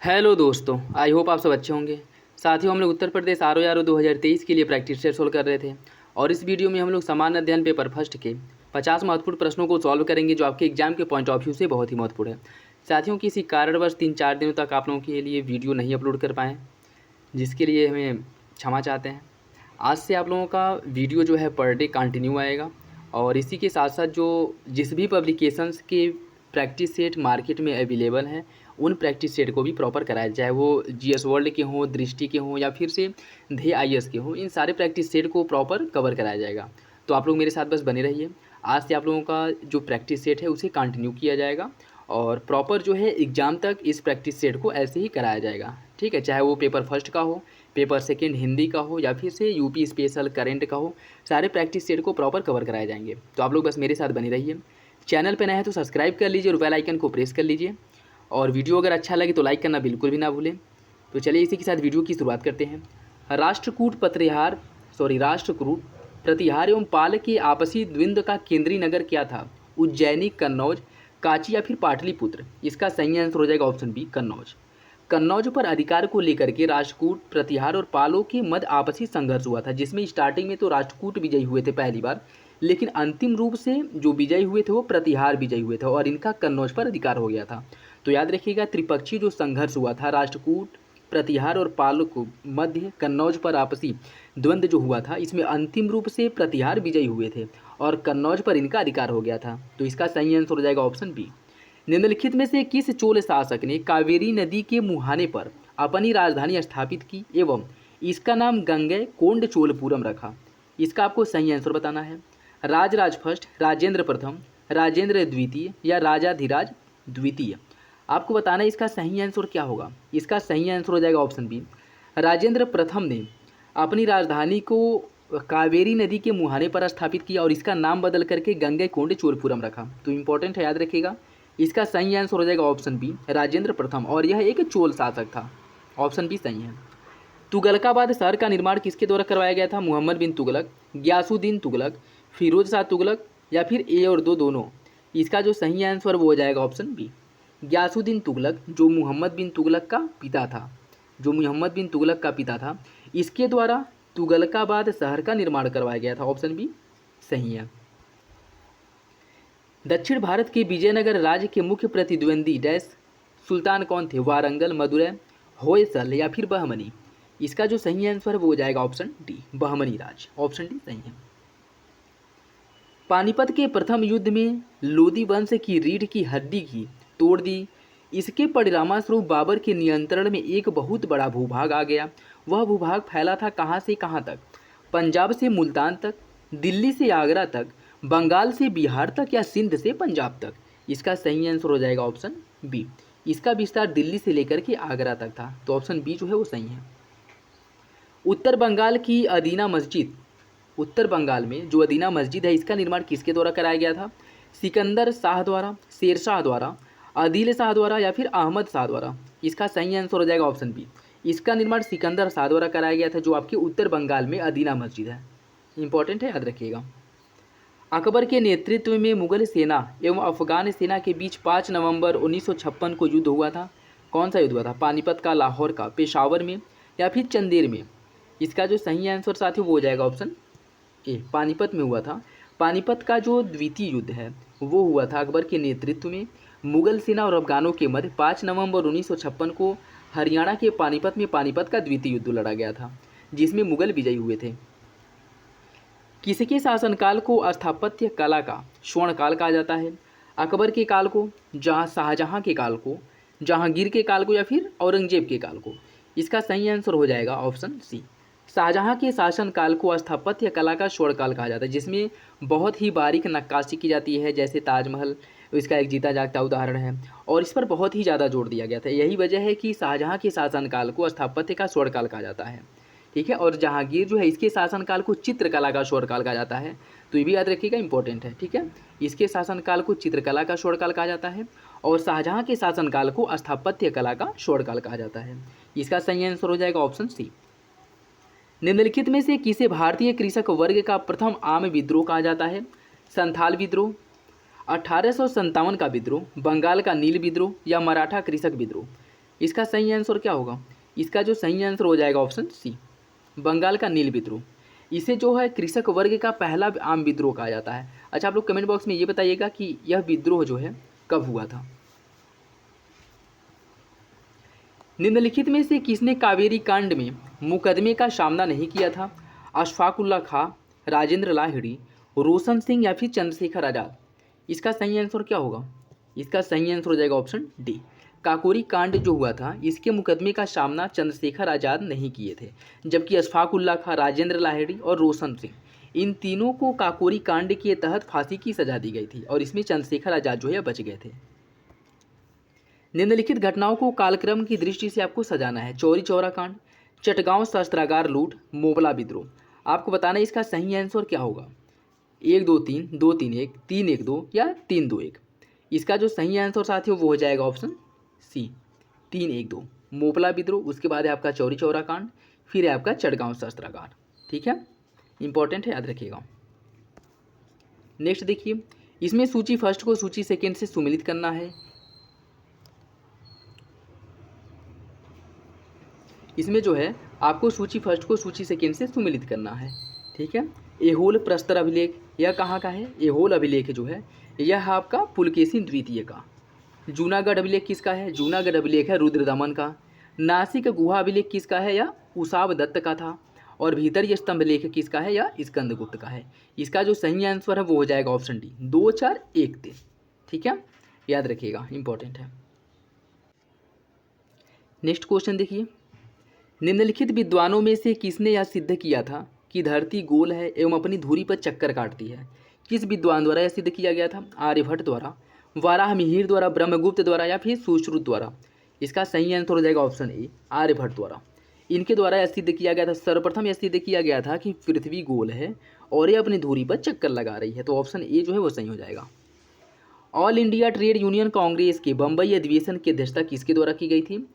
Hello दोस्तों, I hope आप सब अच्छे होंगे। साथियों, हम लोग उत्तर प्रदेश आर ओ 2023 के लिए प्रैक्टिस टेस्ट सोल्व कर रहे थे और इस वीडियो में हम लोग सामान्य अध्ययन पेपर फर्स्ट के 50 महत्वपूर्ण प्रश्नों को सॉल्व करेंगे जो आपके एग्जाम के पॉइंट ऑफ व्यू से बहुत ही महत्वपूर्ण है। साथियों, किसी कारणवश 3-4 दिनों तक आप लोगों के लिए वीडियो नहीं अपलोड कर पाएँ, जिसके लिए हमें क्षमा चाहते हैं। आज से आप लोगों का वीडियो जो है पर डे कंटिन्यू आएगा और इसी के साथ साथ जिस भी पब्लिकेशंस के प्रैक्टिस सेट मार्केट में अवेलेबल हैं उन प्रैक्टिस सेट को भी प्रॉपर कराया जाए, वो जीएस वर्ल्ड के हों, दृष्टि के हों या फिर से ध्येय आईएएस के हों, इन सारे प्रैक्टिस सेट को प्रॉपर कवर कराया जाएगा। तो आप लोग मेरे साथ बस बने रहिए। आज से आप लोगों का जो प्रैक्टिस सेट है उसे कंटिन्यू किया जाएगा और प्रॉपर जो है एग्ज़ाम तक इस प्रैक्टिस सेट को ऐसे ही कराया जाएगा, ठीक है। चाहे वो पेपर फर्स्ट का हो, पेपर सेकंड हिंदी का हो या फिर से यूपी स्पेशल करेंट का हो, सारे प्रैक्टिस सेट को प्रॉपर कवर कराए जाएंगे। तो आप लोग बस मेरे साथ बने रहिए। चैनल पे नए हैं तो सब्सक्राइब कर लीजिए और बेल आइकन को प्रेस कर लीजिए और वीडियो अगर अच्छा लगे तो लाइक करना बिल्कुल भी ना भूलें। तो चलिए इसी के साथ वीडियो की शुरुआत करते हैं। राष्ट्रकूट प्रतिहार एवं पाल के आपसी द्वंद्व का केंद्रीय नगर क्या था? उज्जैनी, कन्नौज, कांची या फिर पाटलिपुत्र? इसका सही आंसर हो जाएगा ऑप्शन बी, कन्नौज। कन्नौज पर अधिकार को लेकर के राष्ट्रकूट, प्रतिहार और पालों के मध्य आपसी संघर्ष हुआ था, जिसमें स्टार्टिंग में तो राष्ट्रकूट विजयी हुए थे पहली बार, लेकिन अंतिम रूप से जो विजयी हुए थे वो प्रतिहार विजयी हुए थे और इनका कन्नौज पर अधिकार हो गया था। तो याद रखिएगा, त्रिपक्षीय जो संघर्ष हुआ था राष्ट्रकूट, प्रतिहार और पाल को मध्य कन्नौज पर आपसी द्वंद्व जो हुआ था, इसमें अंतिम रूप से प्रतिहार विजयी हुए थे और कन्नौज पर इनका अधिकार हो गया था। तो इसका सही आंसर हो जाएगा ऑप्शन बी। निम्नलिखित में से किस चोल शासक ने कावेरी नदी के मुहाने पर अपनी राजधानी स्थापित की एवं इसका नाम गंगैकोंड चोलपुरम रखा? इसका आपको सही आंसर बताना है। राजराज फर्स्ट, राजेंद्र प्रथम, राजेंद्र द्वितीय या राजाधिराज द्वितीय? आपको बताना है इसका सही आंसर क्या होगा। इसका सही आंसर हो जाएगा ऑप्शन बी। राजेंद्र प्रथम ने अपनी राजधानी को कावेरी नदी के मुहाने पर स्थापित किया और इसका नाम बदल करके गंगैकोंड चोलपुरम रखा। तो इंपॉर्टेंट है, याद रखिएगा। इसका सही आंसर हो जाएगा ऑप्शन बी, राजेंद्र प्रथम, और यह एक चोल शासक था। ऑप्शन बी सही है। तुगलकाबाद शहर का निर्माण किसके द्वारा करवाया गया था? मोहम्मद बिन तुगलक, गयासुद्दीन तुगलक, फिरोज शाह तुगलक या फिर ए और दो दोनों? इसका जो सही आंसर वो हो जाएगा ऑप्शन बी, गयासुद्दीन तुगलक, जो मोहम्मद बिन तुगलक का पिता था, इसके द्वारा तुगलकाबाद शहर का निर्माण करवाया गया था। ऑप्शन बी सही है। दक्षिण भारत के विजयनगर राज्य के मुख्य प्रतिद्वंदी डैश सुल्तान कौन थे? वारंगल, मदुरै, होयसल या फिर बहमनी? इसका जो सही आंसर है वो हो जाएगा ऑप्शन डी, बहमनी राज। ऑप्शन डी सही है। पानीपत के प्रथम युद्ध में लोदी वंश की रीढ़ की हड्डी की तोड़ दी। इसके परिणामस्वरूप बाबर के नियंत्रण में एक बहुत बड़ा भूभाग आ गया। वह भूभाग फैला था कहाँ से कहाँ तक? पंजाब से मुल्तान तक, दिल्ली से आगरा तक, बंगाल से बिहार तक या सिंध से पंजाब तक? इसका सही आंसर हो जाएगा ऑप्शन बी। इसका विस्तार दिल्ली से लेकर के आगरा तक था। तो ऑप्शन बी जो है वो सही है। उत्तर बंगाल की अदीना मस्जिद, उत्तर बंगाल में जो अदीना मस्जिद है, इसका निर्माण किसके द्वारा कराया गया था? सिकंदर शाह द्वारा, शेर शाह द्वारा, आदिल शाह द्वारा या फिर अहमद शाह द्वारा? इसका सही आंसर हो जाएगा ऑप्शन बी। इसका निर्माण सिकंदर शाह द्वारा कराया गया था, जो आपके उत्तर बंगाल में अदीना मस्जिद है। इंपॉर्टेंट है, याद रखिएगा। अकबर के नेतृत्व में मुगल सेना एवं अफगान सेना के बीच 5 नवंबर 1956 को युद्ध हुआ था। कौन सा युद्ध हुआ था? पानीपत का, लाहौर का, पेशावर में या फिर चंदेर में? इसका जो सही आंसर साथियों वो हो जाएगा ऑप्शन ए, पानीपत में हुआ था। पानीपत का जो द्वितीय युद्ध है वो हुआ था अकबर के नेतृत्व में मुगल सेना और अफगानों के मध्य 5 नवंबर 1956 को हरियाणा के पानीपत में पानीपत का द्वितीय युद्ध लड़ा गया था, जिसमें मुगल विजयी हुए थे। किसके शासनकाल को स्थापत्य कला का स्वर्णकाल कहा जाता है? अकबर के काल को, शाहजहां के काल को, जहांगीर के काल को या फिर औरंगजेब के काल को? इसका सही आंसर हो जाएगा ऑप्शन सी, शाहजहां के शासनकाल को स्थापत्य कला का स्वर्णकाल कहा जाता है, जिसमें बहुत ही बारीक नक्काशी की जाती है, जैसे ताजमहल इसका एक जीता जागता उदाहरण है और इस पर बहुत ही ज़्यादा जोर दिया गया था। यही वजह है कि शाहजहां के शासनकाल को स्थापत्य का स्वर्णकाल कहा जाता है, ठीक है। और जहांगीर जो है इसके शासनकाल को चित्रकला का स्वर्णकाल कहा जाता है। तो ये भी याद रखिएगा, इंपॉर्टेंट है, ठीक है। इसके शासनकाल को चित्रकला का स्वर्णकाल कहा जाता है और शाहजहां के शासनकाल को स्थापत्य कला का स्वर्णकाल कहा जाता है। इसका सही आंसर हो जाएगा ऑप्शन सी। निम्नलिखित में से किसे भारतीय कृषक वर्ग का प्रथम आम विद्रोह कहा जाता है? संथाल विद्रोह, 1857 का विद्रोह, बंगाल का नील विद्रोह या मराठा कृषक विद्रोह? इसका सही आंसर क्या होगा? इसका जो सही आंसर हो जाएगा ऑप्शन सी, बंगाल का नील विद्रोह। इसे जो है कृषक वर्ग का पहला आम विद्रोह कहा जाता है। अच्छा, आप लोग कमेंट बॉक्स में ये बताइएगा कि यह विद्रोह जो है कब हुआ था। निम्नलिखित में से किसने कावेरी कांड में मुकदमे का सामना नहीं किया था? अशफाकुल्ला खां, राजेंद्र लाहिड़ी, रोशन सिंह या फिर चंद्रशेखर आजाद? इसका सही आंसर क्या होगा? इसका सही आंसर हो जाएगा ऑप्शन डी, काकोरी कांड जो हुआ था इसके मुकदमे का सामना चंद्रशेखर आजाद नहीं किए थे, जबकि अशफाकुल्ला खां, राजेंद्र लाहिड़ी और रोशन सिंह, इन तीनों को काकोरी कांड के तहत फांसी की सजा दी गई थी और इसमें चंद्रशेखर आजाद जो है बच गए थे। निम्नलिखित घटनाओं को कालक्रम की दृष्टि से आपको सजाना है। चौरी चौरा कांड, चटगांव शस्त्रागार लूट, मोबला विद्रोह। आपको बताना है इसका सही आंसर क्या होगा। 1-2-3, 2-3-1, 3-1-2 या 3-2-1? इसका जो सही आंसर साथियों वो हो जाएगा ऑप्शन सी, 3-1-2, मोबला विद्रोह। उसके बाद है आपका चौरी चौरा कांड, फिर है आपका चटगांव शस्त्रागार। ठीक है, इंपॉर्टेंट है, याद रखिएगा। नेक्स्ट देखिए, इसमें सूची फर्स्ट को सूची सेकेंड से सुमिलित करना है। इसमें जो है आपको सूची फर्स्ट को सूची सेकेंड से सुमिलित करना है। ठीक है, एहोल प्रस्तर अभिलेख यह कहाँ का है? एहोल अभिलेख जो है यह आपका पुलकेशिन द्वितीय का। जूनागढ़ अभिलेख किसका है? जूनागढ़ अभिलेख है रुद्रदमन का। नासिक गुहा अभिलेख किसका है? यह उसाव दत्त का था। और भीतरी स्तंभ लेख किसका है? यह स्कंदगुप्त का है। इसका जो सही आंसर है वो हो जाएगा ऑप्शन डी, 2, 4, 1, 3। ठीक है, याद रखिएगा, इंपॉर्टेंट है। नेक्स्ट क्वेश्चन देखिए, निम्नलिखित विद्वानों में से किसने यह सिद्ध किया था कि धरती गोल है एवं अपनी धुरी पर चक्कर काटती है? किस विद्वान द्वारा यह सिद्ध किया गया था? आर्यभट्ट द्वारा, वाराहमिहिर द्वारा, ब्रह्मगुप्त द्वारा या फिर सुश्रुत द्वारा? इसका सही आंसर हो जाएगा ऑप्शन ए, आर्यभट्ट द्वारा। इनके द्वारा यह सिद्ध किया गया था, सर्वप्रथम यह सिद्ध किया गया था कि पृथ्वी गोल है और यह अपनी धुरी पर चक्कर लगा रही है। तो ऑप्शन ए जो है वो सही हो जाएगा। All India Trade Union Congress के बम्बई अधिवेशन की अध्यक्षता किसके द्वारा की गई थी?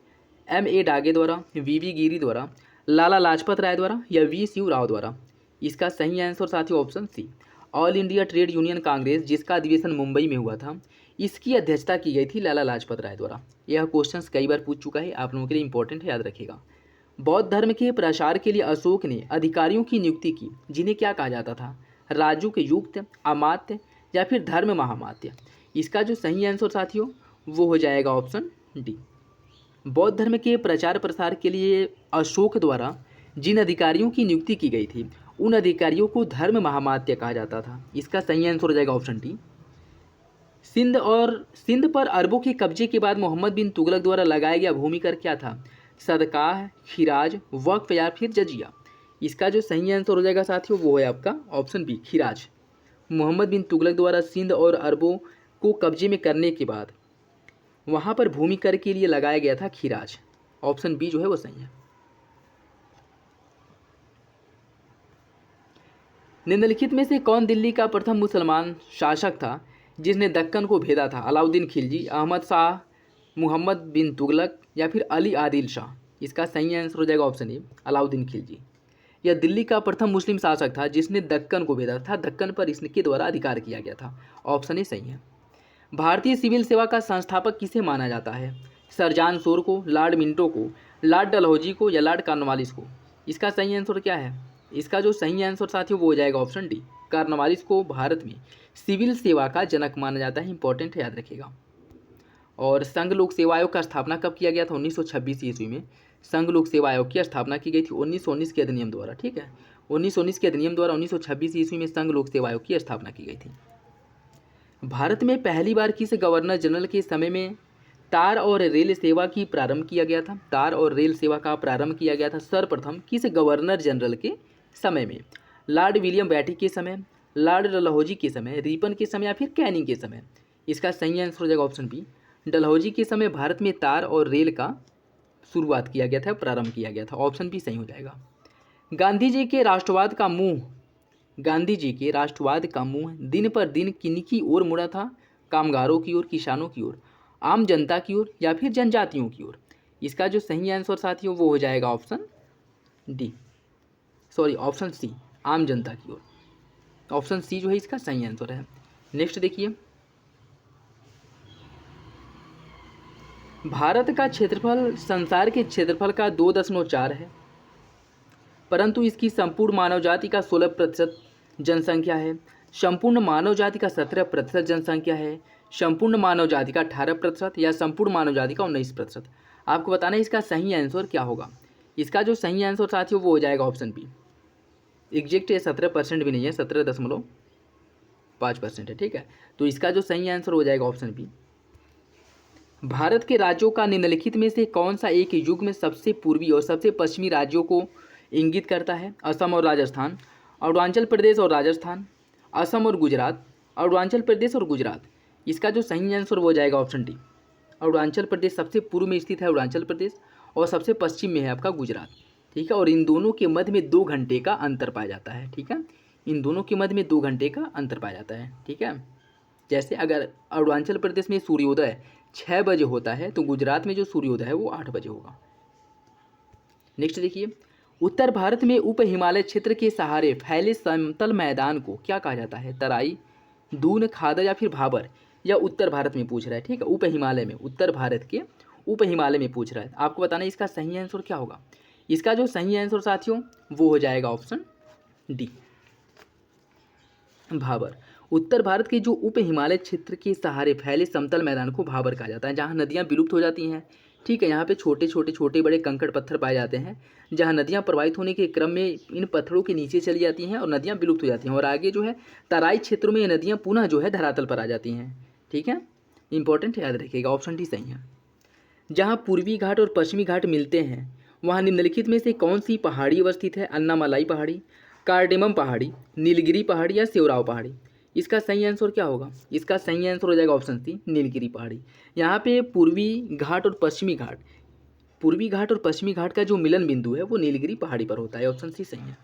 M.A. डागे द्वारा, V.V. गिरी द्वारा, लाला लाजपत राय द्वारा या V. शिव राव द्वारा? इसका सही आंसर साथियों option C, All India Trade Union Congress जिसका अधिवेशन मुंबई में हुआ था इसकी अध्यक्षता की गई थी लाला लाजपत राय द्वारा। यह क्वेश्चन कई बार पूछ चुका है, आप लोगों के लिए इंपॉर्टेंट है, याद रखिएगा। बौद्ध धर्म के प्रसार के लिए अशोक ने अधिकारियों की नियुक्ति की जिन्हें क्या कहा जाता था? राजुक, युक्त, अमात्य या फिर धर्म महामात्य? इसका जो सही आंसर साथियों वो हो जाएगा ऑप्शन डी, बौद्ध धर्म के प्रचार प्रसार के लिए अशोक द्वारा जिन अधिकारियों की नियुक्ति की गई थी उन अधिकारियों को धर्म महामात्य कहा जाता था। इसका सही आंसर हो जाएगा ऑप्शन डी। सिंध पर अरबों के कब्जे के बाद मोहम्मद बिन तुगलक द्वारा लगाया गया भूमि कर क्या था? सदकाह, खिराज, वक्फ या फिर जजिया? इसका जो सही आंसर हो जाएगा साथियों वो है आपका ऑप्शन बी, खिराज। मोहम्मद बिन तुगलक द्वारा सिंध और अरबों को कब्जे में करने के बाद वहाँ पर भूमि कर के लिए लगाया गया था खिराज। ऑप्शन बी जो है वो सही है। निम्नलिखित में से कौन दिल्ली का प्रथम मुसलमान शासक था जिसने दक्कन को भेदा था? अलाउद्दीन खिलजी, अहमद शाह, मोहम्मद बिन तुगलक या फिर अली आदिल शाह? इसका सही आंसर हो जाएगा ऑप्शन ए, अलाउद्दीन खिलजी। यह दिल्ली का प्रथम मुस्लिम शासक था जिसने दक्कन को भेदा था, दक्कन पर इसके द्वारा अधिकार किया गया था। ऑप्शन ए सही है। भारतीय सिविल सेवा का संस्थापक किसे माना जाता है? सर जॉन शोर को, लॉर्ड मिंटो को, लॉर्ड डलहौजी को या लॉर्ड कॉर्नवालिस को? इसका सही आंसर क्या है? इसका जो सही आंसर साथियों वो हो जाएगा ऑप्शन डी, कॉर्नवालिस को भारत में सिविल सेवा का जनक माना जाता है। इंपॉर्टेंट है, याद रखिएगा। और संघ लोक सेवा आयोग का स्थापना कब किया गया था? 1926 ईस्वी में संघ लोक सेवा आयोग की स्थापना की गई थी 1919 के अधिनियम द्वारा। ठीक है, 1919 के अधिनियम द्वारा 1926 ईस्वी में संघ लोक सेवा आयोग की स्थापना की गई थी। भारत में पहली बार किस गवर्नर जनरल के समय में तार और रेल सेवा की प्रारंभ किया गया था? तार और रेल सेवा का प्रारंभ किया गया था सर्वप्रथम किस गवर्नर जनरल के समय में? लॉर्ड विलियम बैटी के समय, लॉर्ड डलहौजी के समय, रिपन के समय या फिर कैनिंग के समय? इसका सही आंसर हो जाएगा ऑप्शन बी, डलहौजी के समय भारत में तार और रेल का शुरुआत किया गया था, प्रारंभ किया गया था। ऑप्शन बी सही हो जाएगा। गांधी जी के राष्ट्रवाद का मुंह दिन पर दिन किनकी ओर मुड़ा था? कामगारों की ओर, किसानों की ओर, आम जनता की ओर या फिर जनजातियों की ओर? इसका जो सही आंसर साथियों वो हो जाएगा ऑप्शन सी, आम जनता की ओर। ऑप्शन सी जो है इसका सही आंसर है। नेक्स्ट देखिए, भारत का क्षेत्रफल संसार के क्षेत्रफल का 2.4 है, परंतु इसकी संपूर्ण मानव जाति का 16% जनसंख्या है, संपूर्ण मानव जाति का 17% जनसंख्या है, संपूर्ण मानव जाति का 18% या संपूर्ण मानव जाति का 19%। आपको बताना है इसका सही आंसर क्या होगा। इसका जो सही आंसर साथियों वो हो जाएगा ऑप्शन बी। एग्जैक्ट ये 17% भी नहीं है, 17.5% है। ठीक है, तो इसका जो सही आंसर हो जाएगा ऑप्शन बी। भारत के राज्यों का निम्नलिखित में से कौन सा एक युग में सबसे पूर्वी और सबसे पश्चिमी राज्यों को इंगित करता है? असम और राजस्थान, अरुणाचल प्रदेश और राजस्थान, असम और गुजरात, अरुणाचल प्रदेश और गुजरात। इसका जो सही आंसर वो हो जाएगा ऑप्शन डी। अरुणाचल प्रदेश सबसे पूर्व में स्थित है अरुणाचल प्रदेश, और सबसे पश्चिम में है आपका गुजरात। ठीक है, और इन दोनों के मध्य में 2 घंटे का अंतर पाया जाता है। ठीक है, इन दोनों के मध्य में 2 घंटे का अंतर पाया जाता है। ठीक है, जैसे अगर अरुणाचल प्रदेश में सूर्योदय 6 बजे होता है तो गुजरात में जो सूर्योदय है वो 8 बजे होगा। नेक्स्ट देखिए, उत्तर भारत में उप हिमालय क्षेत्र के सहारे फैले समतल मैदान को क्या कहा जाता है? तराई, दून, खादर या फिर भाबर। या उत्तर भारत में पूछ रहा है। ठीक है, उप हिमालय में, उत्तर भारत के उप हिमालय में पूछ रहा है। आपको बताना है इसका सही आंसर क्या होगा। इसका जो सही आंसर साथियों वो हो जाएगा ऑप्शन डी, भाबर। उत्तर भारत के जो उप हिमालय क्षेत्र के सहारे फैले समतल मैदान को भाबर कहा जाता है, जहाँ नदियाँ विलुप्त हो जाती हैं। ठीक है, यहाँ पे छोटे बड़े कंकड़ पत्थर पाए जाते हैं, जहाँ नदियाँ प्रवाहित होने के क्रम में इन पत्थरों के नीचे चली जाती हैं और नदियाँ विलुप्त हो जाती हैं, और आगे जो है तराई क्षेत्रों में ये नदियाँ पुनः जो है धरातल पर आ जाती हैं। ठीक है, इंपॉर्टेंट याद रखिएगा, ऑप्शन डी सही है। जहाँ पूर्वी घाट और पश्चिमी घाट मिलते हैं वहाँ निम्नलिखित में से कौन सी पहाड़ी अवस्थित है? अन्नामलाई पहाड़ी, कार्डेमम पहाड़ी, नीलगिरी पहाड़ी या सेवराव पहाड़ी। इसका सही आंसर क्या होगा? इसका सही आंसर हो जाएगा ऑप्शन सी, नीलगिरी पहाड़ी। यहाँ पे पूर्वी घाट और पश्चिमी घाट का जो मिलन बिंदु है वो नीलगिरी पहाड़ी पर होता है। ऑप्शन सी सही है।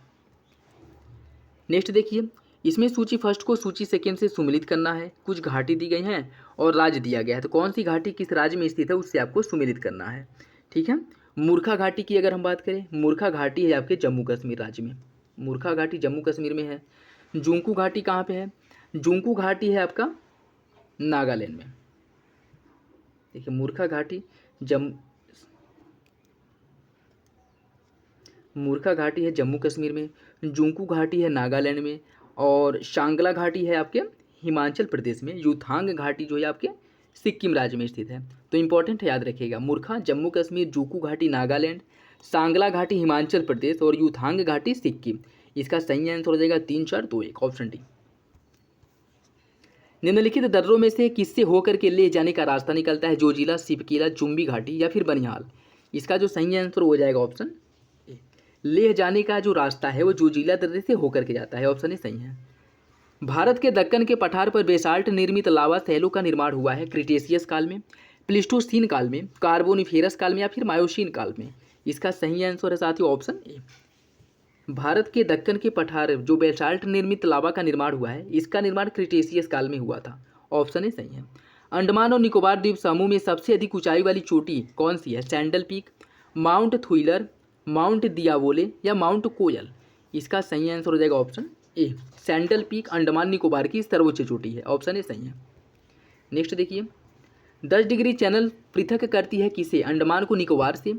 नेक्स्ट देखिए, इसमें सूची फर्स्ट को सूची सेकेंड से सुमिलित करना है। कुछ घाटी दी गई हैं और राज्य दिया गया है, तो कौन सी घाटी किस राज्य में स्थित है उससे आपको सुमिलित करना है। ठीक है, मूर्खा घाटी की अगर हम बात करें, मूर्खा घाटी है आपके जम्मू कश्मीर राज्य में, मूर्खा घाटी जम्मू कश्मीर में है। जुंकू घाटी कहाँ पे है? जुंकू घाटी है आपका नागालैंड में। देखिए, मूर्खा घाटी है जम्मू कश्मीर में, जुंकू घाटी है नागालैंड में, और शांगला घाटी है आपके हिमाचल प्रदेश में, यूथांग घाटी जो है आपके सिक्किम राज्य में स्थित है। तो इंपॉर्टेंट है, याद रखिएगा, मूर्खा जम्मू कश्मीर, जुंकू घाटी नागालैंड, सांगला घाटी हिमाचल प्रदेश और यूथांग घाटी सिक्किम। इसका सही आंसर हो जाएगा 3, 4, 2, 1, ऑप्शन डी। निम्नलिखित दर्रों में से किससे होकर के ले जाने का रास्ता निकलता है? जोजिला, सिपकीला, जुम्बी घाटी या फिर बनिहाल। इसका जो सही आंसर हो जाएगा ऑप्शन ए। लेह जाने का जो रास्ता है वो जोजिला दर्रे से होकर के जाता है। ऑप्शन ए सही है। भारत के दक्कन के पठार पर बेसाल्ट निर्मित लावा शैलों का निर्माण हुआ है क्रिटेशियस काल में, प्लीस्टोसीन काल में, कार्बोनिफेरस काल में या फिर मायोसीन काल में। इसका सही आंसर है साथियों ऑप्शन ए। भारत के दक्कन के पठार जो बेसाल्ट निर्मित लावा का निर्माण हुआ है, इसका निर्माण क्रिटेशियस काल में हुआ था। ऑप्शन ए सही है। अंडमान और निकोबार द्वीप समूह में सबसे अधिक ऊंचाई वाली चोटी कौन सी है? सैंडल पीक, माउंट थुइलर, माउंट दियावोले या माउंट कोयल। इसका सही आंसर हो जाएगा option A, sandal peak Andaman Nicobar की सर्वोच्च चोटी है। ऑप्शन ए सही है। नेक्स्ट देखिए, 10 डिग्री चैनल पृथक करती है किसे? अंडमान को निकोबार से,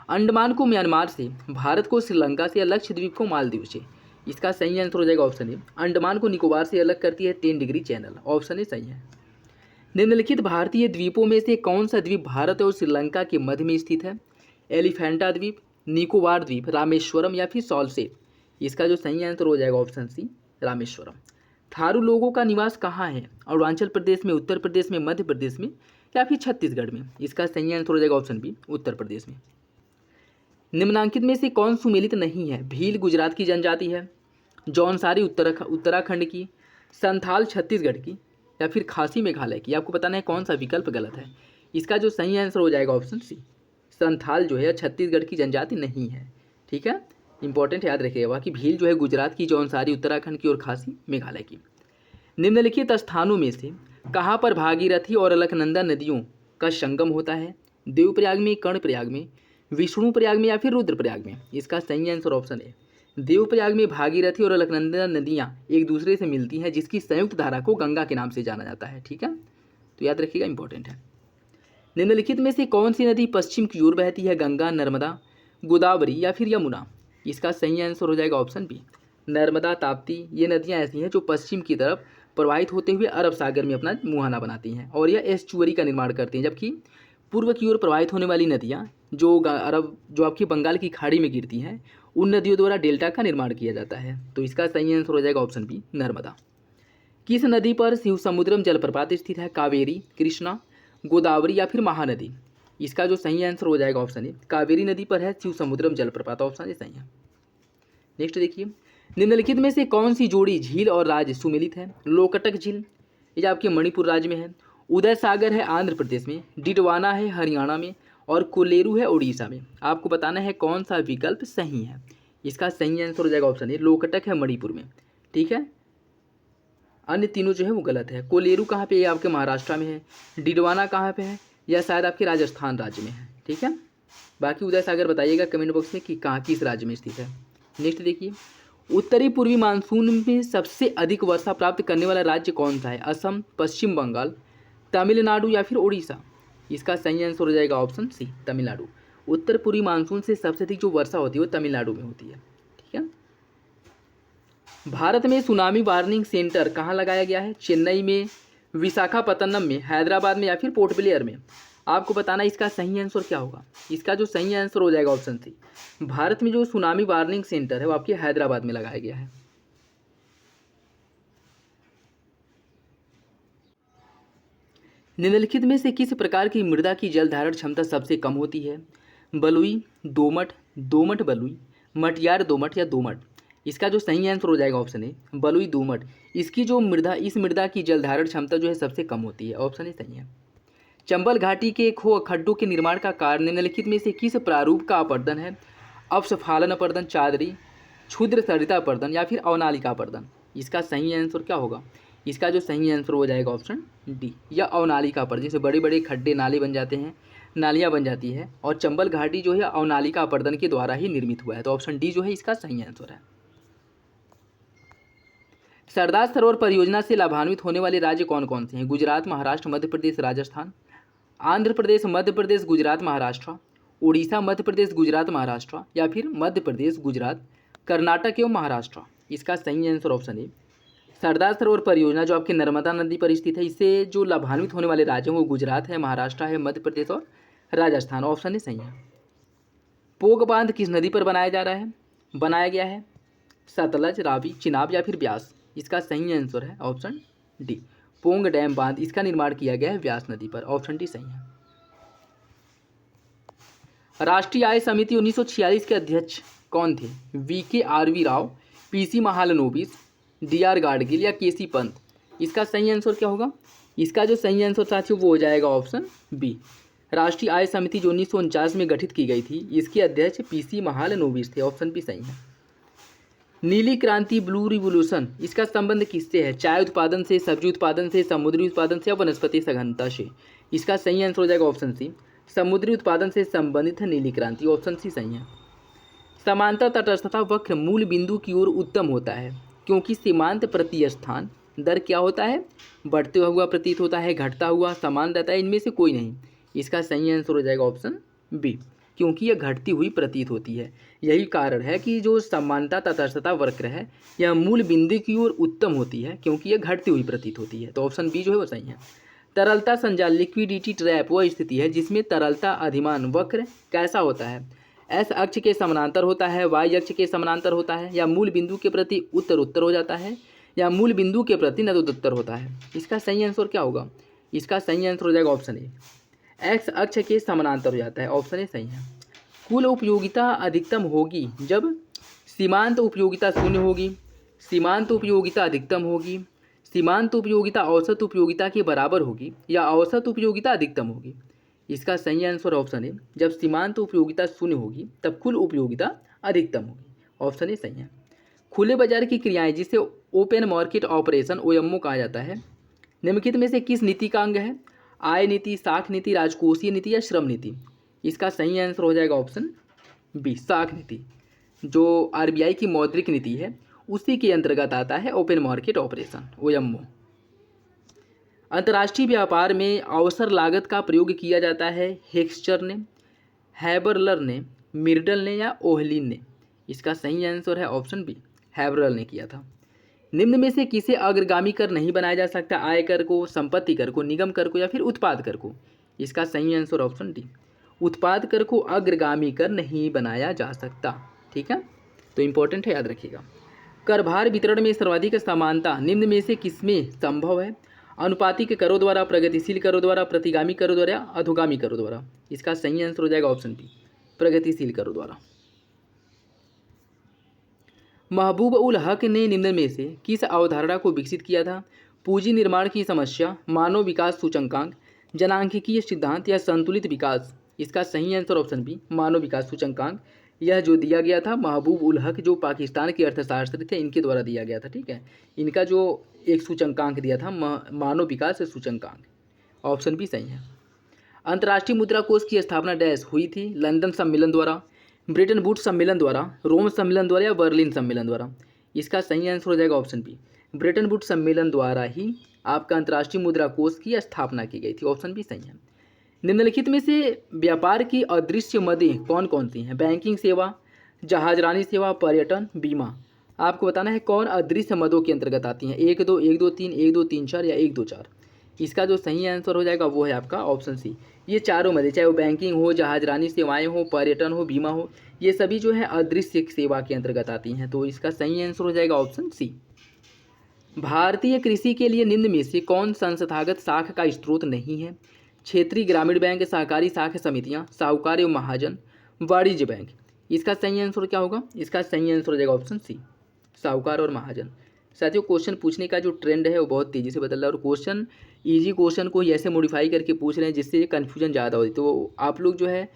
अंडमान को म्यांमार से, भारत को श्रीलंका से या लक्षद्वीप को मालदीव से। इसका सही आंसर हो जाएगा ऑप्शन ए, अंडमान को निकोबार से अलग करती है 10 डिग्री चैनल। ऑप्शन ए सही है। निम्नलिखित भारतीय द्वीपों में से कौन सा द्वीप भारत और श्रीलंका के मध्य में स्थित है? एलिफेंटा द्वीप, निकोबार द्वीप, रामेश्वरम या फिर सॉल्सेट। इसका जो सही आंसर हो जाएगा ऑप्शन सी, रामेश्वरम। थारू लोगों का निवास कहाँ है? अरुणाचल प्रदेश में, उत्तर प्रदेश में, मध्य प्रदेश में या फिर छत्तीसगढ़ में। इसका सही आंसर हो जाएगा ऑप्शन बी, उत्तर प्रदेश में। निम्नांकित में से कौन सुमेलित नहीं है? भील गुजरात की जनजाति है, जौनसारी उत्तराखंड की, संथाल छत्तीसगढ़ की या फिर खासी मेघालय की। आपको बताना है कौन सा विकल्प गलत है। इसका जो सही आंसर हो जाएगा ऑप्शन सी, संथाल जो है छत्तीसगढ़ की जनजाति नहीं है। ठीक है, इंपॉर्टेंट याद रखिएगा कि भील जो है गुजरात की, जौनसारी उत्तराखंड की और खासी मेघालय की। निम्नलिखित स्थानों में से कहाँ पर भागीरथी और अलकनंदा नदियों का संगम होता है? देवप्रयाग में, कर्णप्रयाग में, विष्णुप्रयाग में या फिर रुद्रप्रयाग में। इसका सही आंसर ऑप्शन है, देवप्रयाग में भागीरथी और अलकनंदा नदियाँ एक दूसरे से मिलती हैं, जिसकी संयुक्त धारा को गंगा के नाम से जाना जाता है। ठीक है, तो याद रखिएगा, इंपॉर्टेंट है। निम्नलिखित में से कौन सी नदी पश्चिम की ओर बहती है? गंगा, नर्मदा, गोदावरी या फिर यमुना? इसका सही आंसर हो जाएगा ऑप्शन बी, नर्मदा, ताप्ती। ये नदियाँ ऐसी हैं जो पश्चिम की तरफ प्रवाहित होते हुए अरब सागर में अपना मुहाना बनाती हैं और यह एस्चुअरी का निर्माण करती हैं, जबकि पूर्व की ओर प्रवाहित होने वाली नदियाँ जो आपकी बंगाल की खाड़ी में गिरती हैं, उन नदियों द्वारा डेल्टा का निर्माण किया जाता है। तो इसका सही आंसर हो जाएगा ऑप्शन बी, नर्मदा। किस नदी पर शिव समुद्रम जलप्रपात स्थित है? कावेरी, कृष्णा, गोदावरी या फिर महानदी? इसका जो सही आंसर हो जाएगा ऑप्शन ए, कावेरी नदी पर है शिव समुद्रम जलप्रपात, ऑप्शन ए सही है। नेक्स्ट देखिए, निम्नलिखित में से कौन सी जोड़ी झील और राज्य सुमेलित है? लोकटक झील, ये आपके मणिपुर राज्य में है, उदय सागर है आंध्र प्रदेश में, डिडवाना है हरियाणा में और कोलेरू है उड़ीसा में। आपको बताना है कौन सा विकल्प सही है। इसका सही आंसर हो जाएगा ऑप्शन ए, लोकटक है मणिपुर में। ठीक है, अन्य तीनों जो है वो गलत है। कोलेरू कहाँ पे? ये आपके महाराष्ट्र में है। डिडवाना कहाँ पे है? यह शायद आपके राजस्थान राज्य में है। ठीक है, बाकी उदय सागर बताइएगा कमेंट बॉक्स में कि कहाँ किस राज्य में स्थित है। नेक्स्ट देखिए, उत्तरी पूर्वी मानसून में सबसे अधिक वर्षा प्राप्त करने वाला राज्य कौन सा है? असम, पश्चिम बंगाल, तमिलनाडु या फिर उड़ीसा? इसका सही आंसर हो जाएगा ऑप्शन सी, तमिलनाडु। उत्तर पूर्वी मानसून से सबसे अधिक जो वर्षा होती है वो तमिलनाडु में होती है। ठीक है, भारत में सुनामी वार्निंग सेंटर कहाँ लगाया गया है? चेन्नई में, विशाखापत्तनम में, हैदराबाद में या फिर पोर्ट ब्लेयर में? आपको बताना इसका सही आंसर क्या होगा। इसका जो सही आंसर हो जाएगा ऑप्शन सी, भारत में जो सुनामी वार्निंग सेंटर है वो आपके हैदराबाद में लगाया गया है। निम्नलिखित में से किस प्रकार की मृदा की जल धारण क्षमता सबसे कम होती है? बलुई, दोमट, दोमट बलुई, मटियार दोमट या दोमट? इसका जो सही आंसर हो जाएगा ऑप्शन ए, बलुई दोमट। इसकी जो इस मृदा की जल धारण क्षमता जो है सबसे कम होती है, ऑप्शन ए सही है। चंबल घाटी के खड्डों के निर्माण का कारण निम्नलिखित में से किस प्रारूप का अपर्दन है? अपस्फालन अपर्दन, चादरी, क्षुद्र सरिता अपर्दन या फिर अवनालिका अपर्दन? इसका सही आंसर क्या होगा? इसका जो सही आंसर हो जाएगा ऑप्शन डी, या अवनालिका अपर्दन। जैसे बड़े बड़े खड्डे नाले बन जाते हैं, नालियाँ बन जाती है, और चंबल घाटी जो है अवनालिका अपर्दन के द्वारा ही निर्मित हुआ है। तो ऑप्शन डी जो है इसका सही आंसर है। सरदार सरोवर परियोजना से लाभान्वित होने वाले राज्य कौन कौन से हैं? गुजरात, महाराष्ट्र, मध्य प्रदेश, राजस्थान, आंध्र प्रदेश, मध्य प्रदेश, गुजरात, महाराष्ट्र, उड़ीसा, मध्य प्रदेश, गुजरात, महाराष्ट्र या फिर मध्य प्रदेश, गुजरात, कर्नाटक एवं महाराष्ट्र? इसका सही आंसर ऑप्शन है, सरदार सरोवर परियोजना जो आपकी नर्मदा नदी पर स्थित है, इससे जो लाभान्वित होने वाले राज्य हैं वो गुजरात है, महाराष्ट्र है, मध्य प्रदेश और राजस्थान, ऑप्शन ए सही है। पोग बांध किस नदी पर बनाया गया है? सतलज, रावी, चिनाब या फिर ब्यास? इसका सही आंसर है ऑप्शन डी, पोंग डैम बांध। इसका निर्माण किया गया है व्यास नदी पर, ऑप्शन डी सही है। राष्ट्रीय आय समिति 1946 के अध्यक्ष कौन थे? VK Rao, PC Mahalanobis, DR Gadgil या KC पंत? इसका सही आंसर क्या होगा? इसका जो सही आंसर साथियों वो हो जाएगा ऑप्शन बी, राष्ट्रीय आय समिति जो 1949 में गठित की गई थी, इसके अध्यक्ष PC महालनोबिस थे, ऑप्शन बी सही है। नीली क्रांति, ब्लू रिवोल्यूशन, इसका संबंध किससे है? चाय उत्पादन से, सब्जी उत्पादन से, समुद्री उत्पादन से या वनस्पति सघनता से? इसका सही आंसर हो जाएगा ऑप्शन सी, समुद्री उत्पादन से संबंधित है नीली क्रांति, ऑप्शन सी सही है। समांतर तटस्थता वक्र मूल बिंदु की ओर उत्तम होता है क्योंकि सीमांत प्रतिस्थान दर क्या होता है? बढ़ते हुआ प्रतीत होता है, घटता हुआ, समान रहता है, इनमें से कोई नहीं। इसका सही आंसर हो जाएगा ऑप्शन बी, क्योंकि यह घटती हुई प्रतीत होती है। यही कारण है कि जो समानता तटस्थता वक्र है यह मूल बिंदु की ओर उत्तम होती है क्योंकि यह घटती हुई प्रतीत होती है। तो ऑप्शन बी जो है वो सही है। तरलता संजाल, लिक्विडिटी ट्रैप, वह स्थिति है जिसमें तरलता अधिमान वक्र कैसा होता है? एस अक्ष के समानांतर होता है, वाई अक्ष के समानांतर होता है, या मूल बिंदु के प्रति उत्तर हो जाता है, या मूल बिंदु के प्रति नदोत्तर होता है? इसका सही आंसर क्या होगा? इसका सही आंसर हो जाएगा ऑप्शन ए, एक्स अक्ष के समानांतर हो जाता है, ऑप्शन ए सही है। कुल उपयोगिता अधिकतम होगी जब सीमांत उपयोगिता शून्य होगी, सीमांत उपयोगिता अधिकतम होगी, सीमांत उपयोगिता औसत उपयोगिता के बराबर होगी, या औसत उपयोगिता अधिकतम होगी? इसका सही आंसर ऑप्शन है, जब सीमांत उपयोगिता शून्य होगी तब कुल उपयोगिता अधिकतम होगी, ऑप्शन ए सही है। खुले बाजार की क्रियाएं जिसे ओपन मार्केट ऑपरेशन OMO कहा जाता है, निम्नलिखित में से किस नीति का अंग है? आय नीति, साख नीति, राजकोषीय नीति या श्रम नीति? इसका सही आंसर हो जाएगा ऑप्शन बी, साख नीति। जो RBI की मौद्रिक नीति है उसी के अंतर्गत आता है ओपन मार्केट ऑपरेशन OMO। अंतर्राष्ट्रीय व्यापार में अवसर लागत का प्रयोग किया जाता है हेक्सचर ने, हैबरलर ने, मिर्डल ने या ओहलिन ने। इसका सही आंसर है ऑप्शन बी, हैबरल ने किया था। निम्न में से किसे अग्रगामी कर नहीं बनाया जा सकता? आयकर को, संपत्ति कर को, निगम कर को या फिर उत्पाद कर को। इसका सही आंसर ऑप्शन डी, उत्पाद कर को अग्रगामी कर नहीं बनाया जा सकता। ठीक है, तो इंपॉर्टेंट है, याद रखिएगा। कर भार वितरण में सर्वाधिक समानता निम्न में से किसमें संभव है? अनुपातिक करों द्वारा, प्रगतिशील करों द्वारा, प्रतिगामी करों द्वारा, अधोगामी करों द्वारा। इसका सही आंसर हो जाएगा ऑप्शन बी, प्रगतिशील करों द्वारा। महबूब उल हक ने निम्न में से किस अवधारणा को विकसित किया था? पूंजी निर्माण की समस्या, मानव विकास सूचकांक, जनांकीय सिद्धांत या संतुलित विकास। इसका सही आंसर ऑप्शन बी, मानव विकास सूचकांक। यह जो दिया गया था महबूब उल हक, जो पाकिस्तान के अर्थशास्त्री थे, इनके द्वारा दिया गया था। ठीक है, इनका जो एक सूचकांक दिया था मानव विकास सूचकांक। ऑप्शन बी सही है। अंतर्राष्ट्रीय मुद्रा कोष की स्थापना डैश हुई थी? लंदन सम्मेलन द्वारा, ब्रिटेन वुड्स सम्मेलन द्वारा, रोम सम्मेलन द्वारा या बर्लिन सम्मेलन द्वारा। इसका सही आंसर हो जाएगा ऑप्शन बी, ब्रिटेन वुड्स सम्मेलन द्वारा ही आपका अंतर्राष्ट्रीय मुद्रा कोष की स्थापना की गई थी। ऑप्शन बी सही है। निम्नलिखित में से व्यापार की अदृश्य मदें कौन कौन सी हैं? बैंकिंग सेवा, जहाजरानी सेवा, पर्यटन, बीमा। आपको बताना है कौन अदृश्य मदों के अंतर्गत आती हैं। 1 2 1 2 3, 1 2 3 4 या 1 2 4। इसका जो सही आंसर हो जाएगा वो है आपका ऑप्शन सी, ये चारों मदे, चाहे वो बैंकिंग हो, जहाजरानी सेवाएं हो, पर्यटन हो, बीमा हो, ये सभी जो है अदृश्य सेवा के अंतर्गत आती हैं। तो इसका सही आंसर हो जाएगा ऑप्शन सी। भारतीय कृषि के लिए निम्न में से कौन संस्थागत साख का स्रोत नहीं है? क्षेत्रीय ग्रामीण बैंक, सहकारी साख समितियां, साहूकार एवं महाजन, वाणिज्य बैंक। इसका सही आंसर क्या होगा? इसका सही आंसर हो जाएगा ऑप्शन सी, साहूकार और महाजन। साथियों, क्वेश्चन पूछने का जो ट्रेंड है वो बहुत तेज़ी से बदल रहा है और क्वेश्चन इजी क्वेश्चन को ऐसे मॉडिफाई करके पूछ रहे हैं जिससे कन्फ्यूजन ज़्यादा होती है। तो आप लोग जो है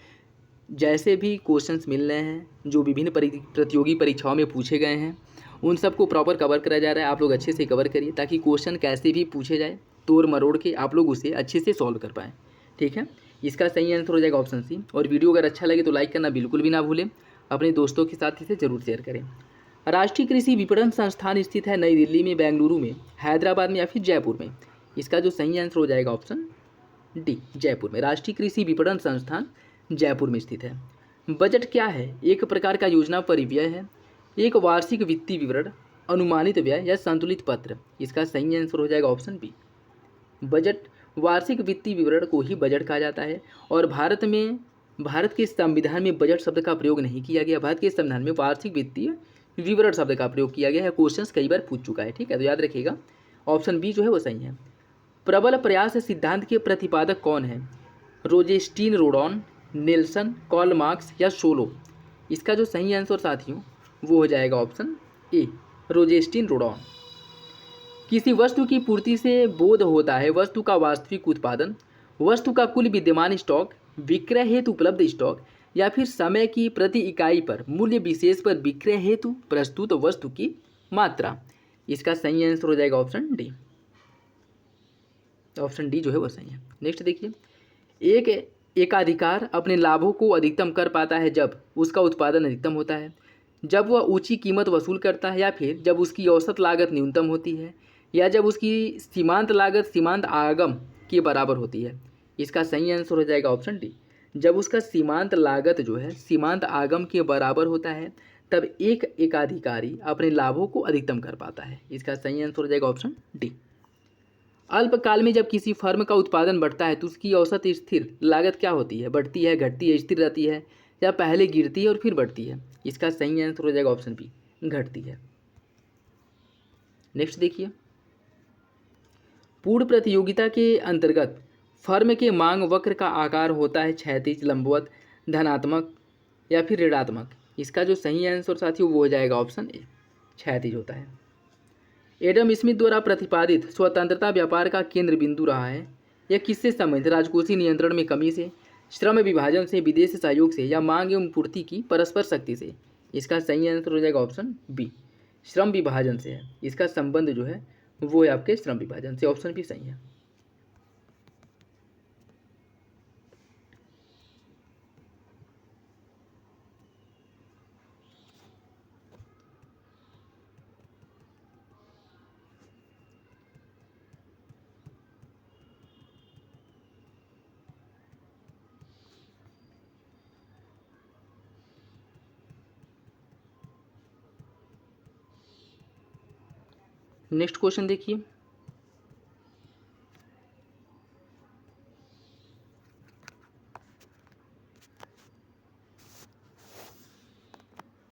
जैसे भी क्वेश्चंस मिल रहे हैं जो विभिन्न प्रतियोगी परीक्षाओं में पूछे गए हैं उन सबको प्रॉपर कवर करा जा रहा है। आप लोग अच्छे से कवर करिए ताकि क्वेश्चन कैसे भी पूछे जाए तोड़ मरोड़ के आप लोग उसे अच्छे से सॉल्व कर पाएँ। ठीक है, इसका सही आंसर हो जाएगा ऑप्शन सी। और वीडियो अगर अच्छा लगे तो लाइक करना बिल्कुल भी ना भूलें, अपने दोस्तों के साथ इसे जरूर शेयर करें। राष्ट्रीय कृषि विपणन संस्थान स्थित है नई दिल्ली में, बेंगलुरु में, हैदराबाद में या फिर जयपुर में। इसका जो सही आंसर हो जाएगा ऑप्शन डी, जयपुर में। राष्ट्रीय कृषि विपणन संस्थान जयपुर में स्थित है। बजट क्या है? एक प्रकार का योजना परिव्यय है, एक वार्षिक वित्तीय विवरण, अनुमानित व्यय या संतुलित पत्र। इसका सही आंसर हो जाएगा ऑप्शन बी, बजट। वार्षिक वित्तीय विवरण को ही बजट कहा जाता है और भारत के संविधान में बजट शब्द का प्रयोग नहीं किया गया। भारत के संविधान में वार्षिक वित्तीय विवरण शब्द का प्रयोग किया गया है। क्वेश्चंस कई बार पूछ चुका है। ठीक है, तो याद रखिएगा ऑप्शन बी जो है वो सही है। प्रबल प्रयास सिद्धांत के प्रतिपादक कौन है? रोजेस्टीन रोडॉन, नेल्सन, कार्ल मार्क्स या सोलो। इसका जो सही आंसर साथियों वो हो जाएगा ऑप्शन ए, रोजेस्टीन रोडॉन। किसी वस्तु की पूर्ति से बोध होता है वस्तु का वास्तविक उत्पादन, वस्तु का कुल विद्यमान स्टॉक, विक्रय हेतु उपलब्ध स्टॉक या फिर समय की प्रति इकाई पर मूल्य विशेष पर विक्रय हेतु प्रस्तुत वस्तु की मात्रा। इसका सही आंसर हो जाएगा ऑप्शन डी, ऑप्शन डी जो है वो सही है। नेक्स्ट देखिए, एक एकाधिकार अपने लाभों को अधिकतम कर पाता है जब उसका उत्पादन अधिकतम होता है, जब वह ऊंची कीमत वसूल करता है या फिर जब उसकी औसत लागत न्यूनतम होती है या जब उसकी सीमांत लागत सीमांत आगम के बराबर होती है। इसका सही आंसर हो जाएगा ऑप्शन डी, जब उसका सीमांत लागत जो है सीमांत आगम के बराबर होता है तब एक एकाधिकारी अपने लाभों को अधिकतम कर पाता है। इसका सही आंसर हो जाएगा ऑप्शन डी। अल्पकाल में जब किसी फर्म का उत्पादन बढ़ता है तो उसकी औसत स्थिर लागत क्या होती है? बढ़ती है, घटती है, स्थिर रहती है या पहले गिरती है और फिर बढ़ती है? इसका सही आंसर हो जाएगा ऑप्शन बी, घटती है। नेक्स्ट देखिए, पूर्ण प्रतियोगिता के अंतर्गत फर्म के मांग वक्र का आकार होता है क्षैतिज, लंबवत, धनात्मक या फिर ऋणात्मक। इसका जो सही आंसर साथियों वो हो जाएगा ऑप्शन ए, क्षैतिज होता है। एडम स्मिथ द्वारा प्रतिपादित स्वतंत्रता व्यापार का केंद्र बिंदु रहा है। यह किससे संबंधित? राजकोषीय नियंत्रण में कमी से, श्रम विभाजन से, विदेश सहयोग से या मांग एवं पूर्ति की परस्पर शक्ति से। इसका सही आंसर हो जाएगा ऑप्शन बी, श्रम विभाजन से है। इसका संबंध जो है वो है आपके श्रम विभाजन से। ऑप्शन भी सही है। नेक्स्ट क्वेश्चन देखिए,